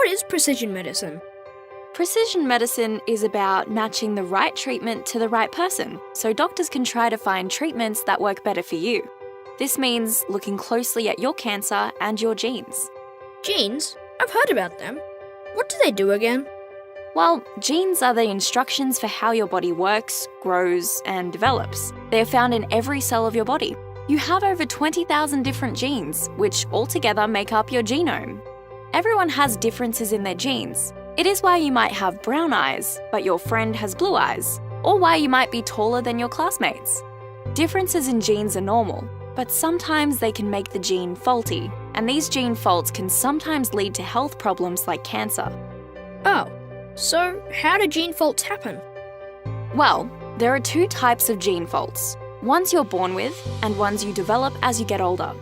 what is precision medicine? Precision medicine is about matching the right treatment to the right person, so doctors can try to find treatments that work better for you. This means looking closely at your cancer and your genes. Genes? I've heard about them. What do they do again? Well, genes are the instructions for how your body works, grows, and develops. They are found in every cell of your body. You have over 20,000 different genes, which altogether make up your genome. Everyone has differences in their genes. It is why you might have brown eyes, but your friend has blue eyes, or why you might be taller than your classmates. Differences in genes are normal, but sometimes they can make the gene faulty, and these gene faults can sometimes lead to health problems like cancer. Oh, so how do gene faults happen? Well, there are two types of gene faults, ones you're born with and ones you develop as you get older.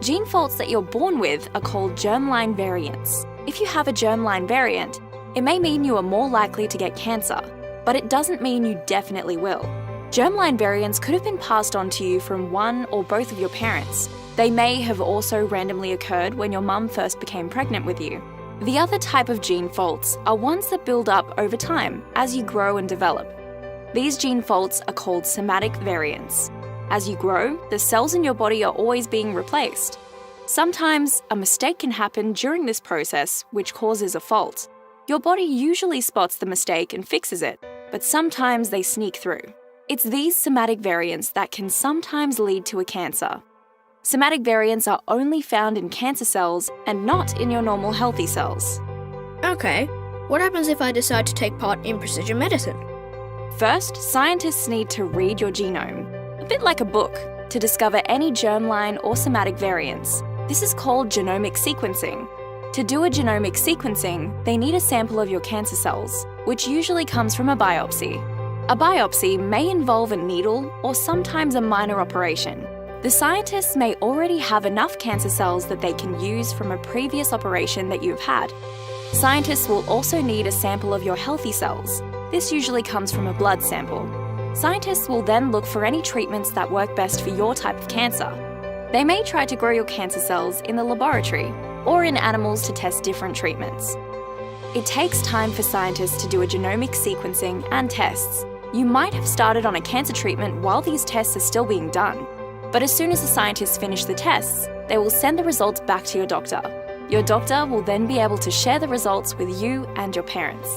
Gene faults that you're born with are called germline variants. If you have a germline variant, it may mean you are more likely to get cancer, but it doesn't mean you definitely will. Germline variants could have been passed on to you from one or both of your parents. They may have also randomly occurred when your mum first became pregnant with you. The other type of gene faults are ones that build up over time as you grow and develop. These gene faults are called somatic variants. As you grow, the cells in your body are always being replaced. Sometimes a mistake can happen during this process, which causes a fault. Your body usually spots the mistake and fixes it, but sometimes they sneak through. It's these somatic variants that can sometimes lead to a cancer. Somatic variants are only found in cancer cells and not in your normal healthy cells. Okay, what happens if I decide to take part in precision medicine? First, scientists need to read your genome, a bit like a book, to discover any germline or somatic variants. This is called genomic sequencing. To do a genomic sequencing, they need a sample of your cancer cells, which usually comes from a biopsy. A biopsy may involve a needle or sometimes a minor operation. The scientists may already have enough cancer cells that they can use from a previous operation that you've had. Scientists will also need a sample of your healthy cells. This usually comes from a blood sample. Scientists will then look for any treatments that work best for your type of cancer. They may try to grow your cancer cells in the laboratory or in animals to test different treatments. It takes time for scientists to do a genomic sequencing and tests. You might have started on a cancer treatment while these tests are still being done. But as soon as the scientists finish the tests, they will send the results back to your doctor. Your doctor will then be able to share the results with you and your parents.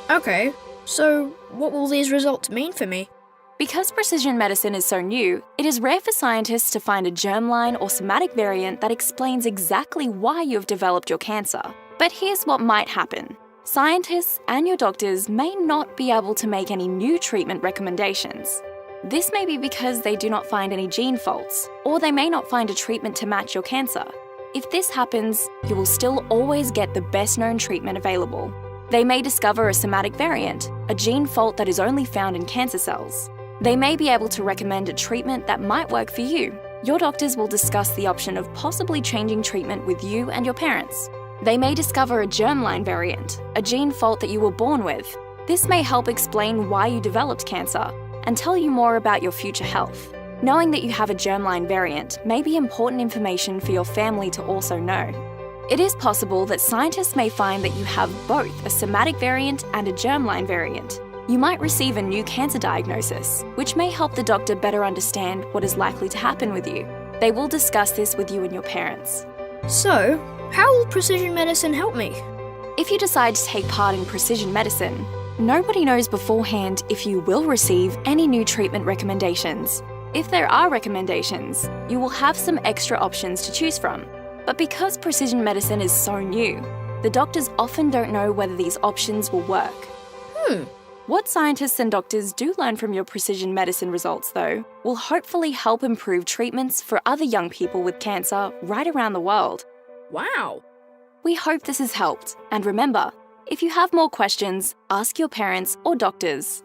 Okay, so what will these results mean for me? Because precision medicine is so new, it is rare for scientists to find a germline or somatic variant that explains exactly why you have developed your cancer. But here's what might happen. Scientists and your doctors may not be able to make any new treatment recommendations. This may be because they do not find any gene faults, or they may not find a treatment to match your cancer. If this happens, you will still always get the best known treatment available. They may discover a somatic variant, a gene fault that is only found in cancer cells. They may be able to recommend a treatment that might work for you. Your doctors will discuss the option of possibly changing treatment with you and your parents. They may discover a germline variant, a gene fault that you were born with. This may help explain why you developed cancer and tell you more about your future health. Knowing that you have a germline variant may be important information for your family to also know. It is possible that scientists may find that you have both a somatic variant and a germline variant. You might receive a new cancer diagnosis, which may help the doctor better understand what is likely to happen with you. They will discuss this with you and your parents. So, how will precision medicine help me? If you decide to take part in precision medicine, nobody knows beforehand if you will receive any new treatment recommendations. If there are recommendations, you will have some extra options to choose from. But because precision medicine is so new, the doctors often don't know whether these options will work. What scientists and doctors do learn from your precision medicine results, though, will hopefully help improve treatments for other young people with cancer right around the world. Wow! We hope this has helped, and remember, if you have more questions, ask your parents or doctors.